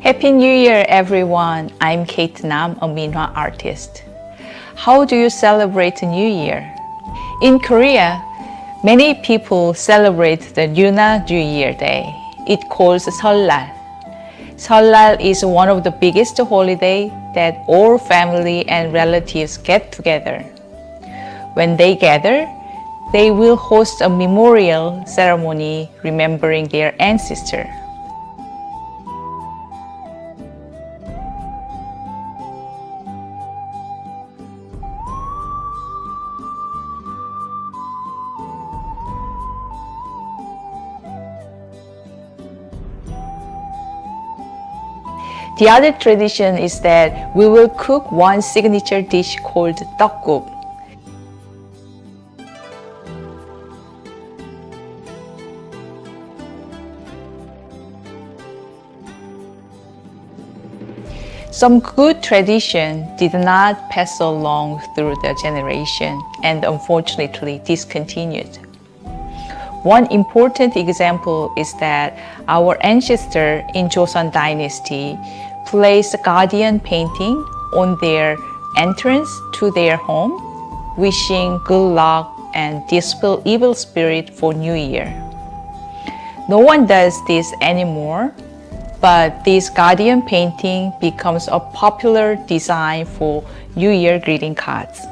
Happy New Year, everyone. I'm Kate Nam, a Minhwa artist. How do you celebrate New Year? In Korea, many people celebrate the Lunar New Year Day. It calls Seollal. Seollal is one of the biggest holidays that all family and relatives get together. When they gather, they will host a memorial ceremony remembering their ancestor. The other tradition is that we will cook one signature dish called tteokguk. Some good tradition did not pass along through the generation and unfortunately discontinued. One important example is that our ancestor in Joseon Dynasty placed guardian painting on their entrance to their home, wishing good luck and dispel evil spirit for New Year. No one does this anymore, but this guardian painting becomes a popular design for New Year greeting cards.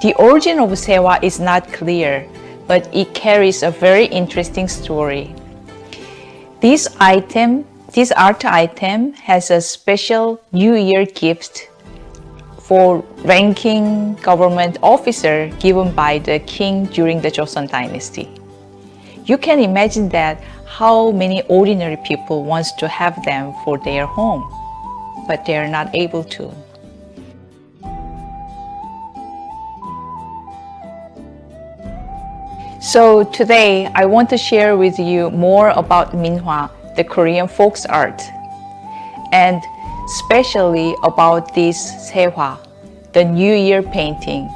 The origin of Sehwa is not clear, but it carries a very interesting story. This art item has a special New Year gift for ranking government officer given by the king during the Joseon Dynasty. You can imagine that how many ordinary people wants to have them for their home, but they are not able to. So today, I want to share with you more about Minhwa, the Korean folk art, and especially about this Sehwa, the New Year painting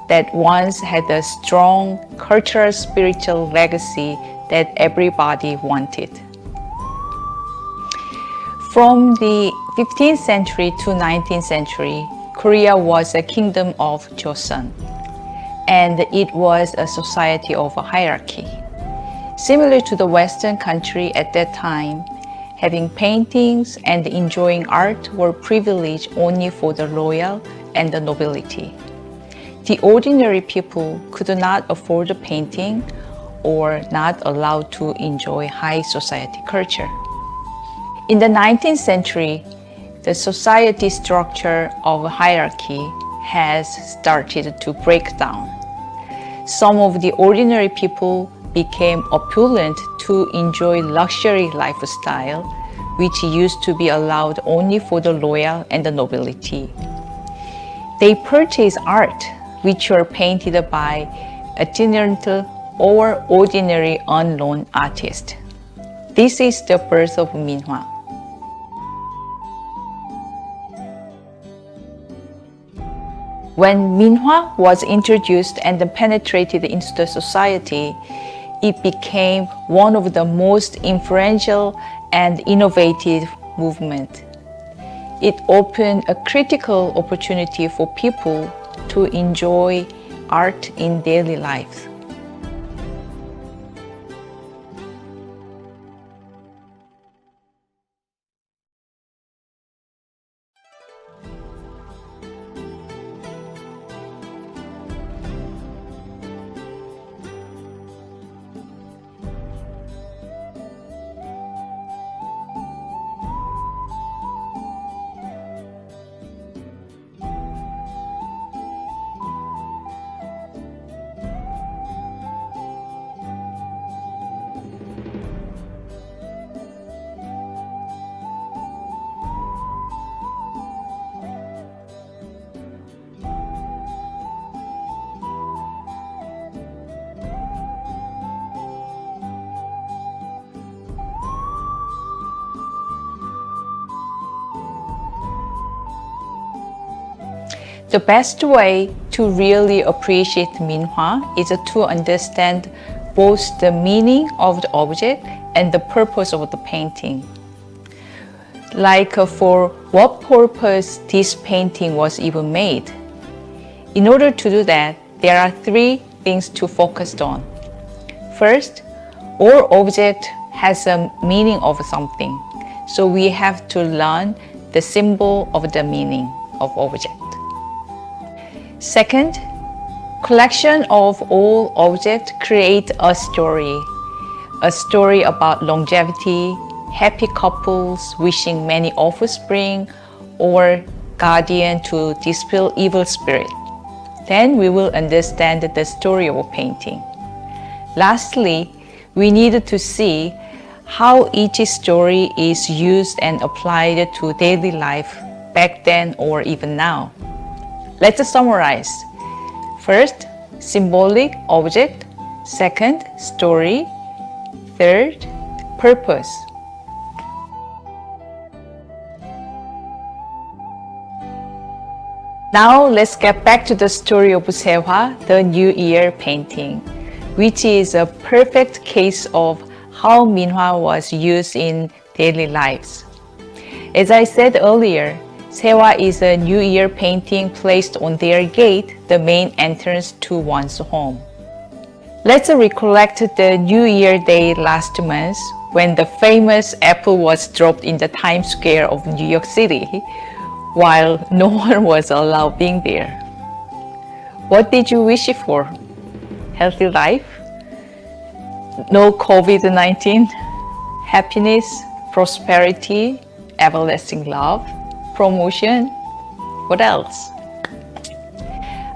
that once had a strong cultural spiritual legacy that everybody wanted. From the 15th century to 19th century, Korea was a kingdom of Joseon, and it was a society of a hierarchy. Similar to the Western country at that time, having paintings and enjoying art were privileged only for the royal and the nobility. The ordinary people could not afford a painting or not allowed to enjoy high society culture. In the 19th century, the society structure of hierarchy has started to break down. Some of the ordinary people became opulent to enjoy luxury lifestyle, which used to be allowed only for the royal and the nobility. They purchased art, which were painted by itinerant or ordinary unknown artists. This is the birth of Minhwa. When Minhwa was introduced and penetrated into the society, it became one of the most influential and innovative movements. It opened a critical opportunity for people to enjoy art in daily life. The best way to really appreciate Minhwa is to understand both the meaning of the object and the purpose of the painting. Like for what purpose this painting was even made. In order to do that, there are three things to focus on. First, all object has a meaning of something, so we have to learn the symbol of the meaning of object. Second, collection of all objects create a story about longevity, happy couples wishing many offspring, or guardian to dispel evil spirit. Then we will understand the story of a painting. Lastly, we need to see how each story is used and applied to daily life back then or even now. Let's summarize. First, symbolic object. Second, story. Third, purpose. Now let's get back to the story of Sehwa, the New Year painting, which is a perfect case of how Minhwa was used in daily lives. As I said earlier, Sehwa is a New Year painting placed on their gate, the main entrance to one's home. Let's recollect the New Year day last month when the famous apple was dropped in the Times Square of New York City, while no one was allowed being there. What did you wish for? Healthy life? No COVID-19? Happiness? Prosperity? Everlasting love? Promotion? What else?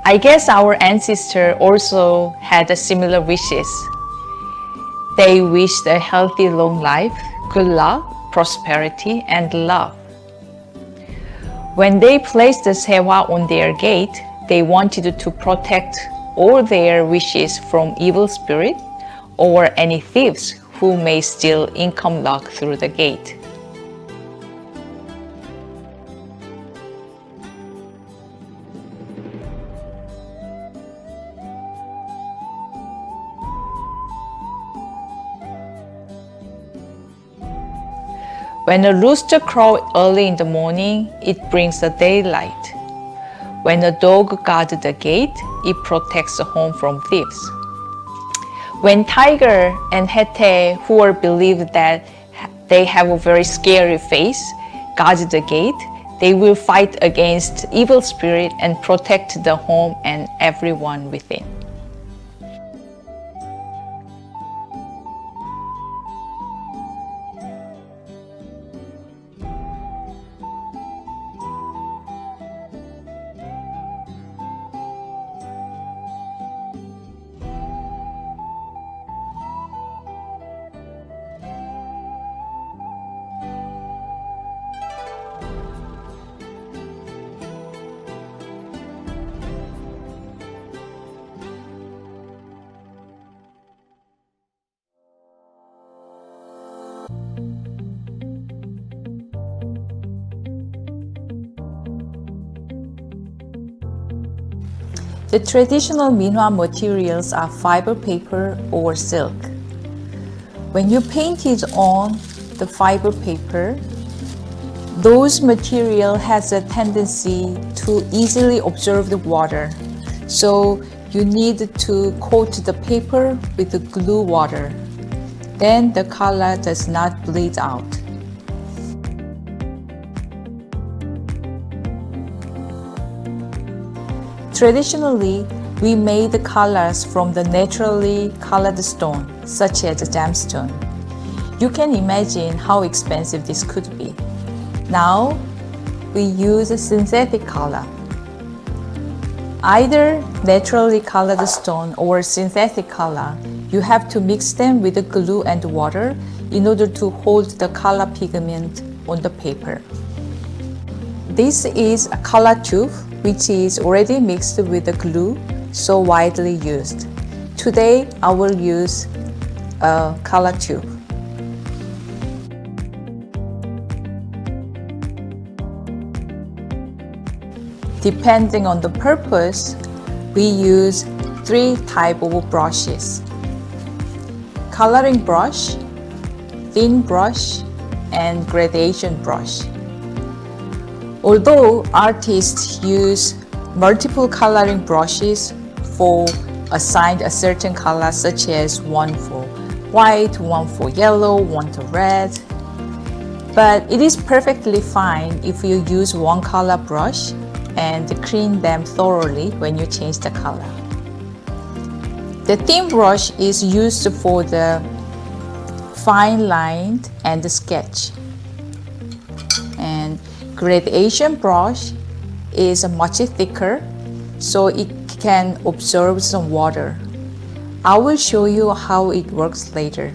I guess our ancestors also had similar wishes. They wished a healthy long life, good luck, prosperity, and love. When they placed the Sehwa on their gate, they wanted to protect all their wishes from evil spirit or any thieves who may steal income luck through the gate. When a rooster crows early in the morning, it brings the daylight. When a dog guards the gate, it protects the home from thieves. When tiger and hete, who are believed that they have a very scary face, guard the gate, they will fight against evil spirit and protect the home and everyone within. The traditional Minhwa materials are fiber paper or silk. When you paint it on the fiber paper, those material has a tendency to easily absorb the water. So you need to coat the paper with the glue water. Then the color does not bleed out. Traditionally, we made the colors from the naturally colored stone, such as gemstone. You can imagine how expensive this could be. Now, we use a synthetic color. Either naturally colored stone or synthetic color, you have to mix them with the glue and water in order to hold the color pigment on the paper. This is a color tube which is already mixed with the glue, so widely used. Today, I will use a color tube. Depending on the purpose, we use three types of brushes: coloring brush, thin brush, and gradation brush. Although artists use multiple coloring brushes for assigned a certain color, such as one for white, one for yellow, one for red, but it is perfectly fine if you use one color brush and clean them thoroughly when you change the color. The thin brush is used for the fine line and the sketch. And gradation brush is much thicker, so it can absorb some water. I will show you how it works later.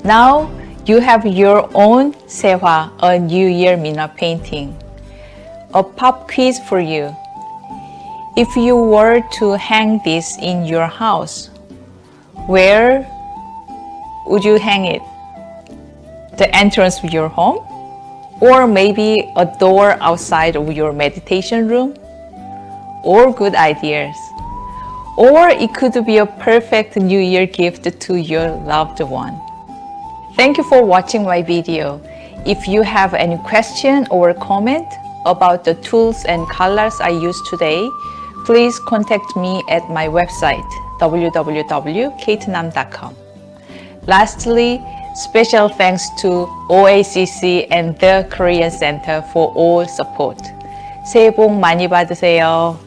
Now you have your own Sehwa, a New Year Minhwa painting. A pop quiz for you. If you were to hang this in your house, where would you hang it? The entrance of your home? Or maybe a door outside of your meditation room? All good ideas. Or it could be a perfect New Year gift to your loved one. Thank you for watching my video. If you have any question or comment about the tools and colors I used today, please contact me at my website www.katenam.com. Lastly, special thanks to OACC and the Korean Center for all support. 새해 복 많이 받으세요.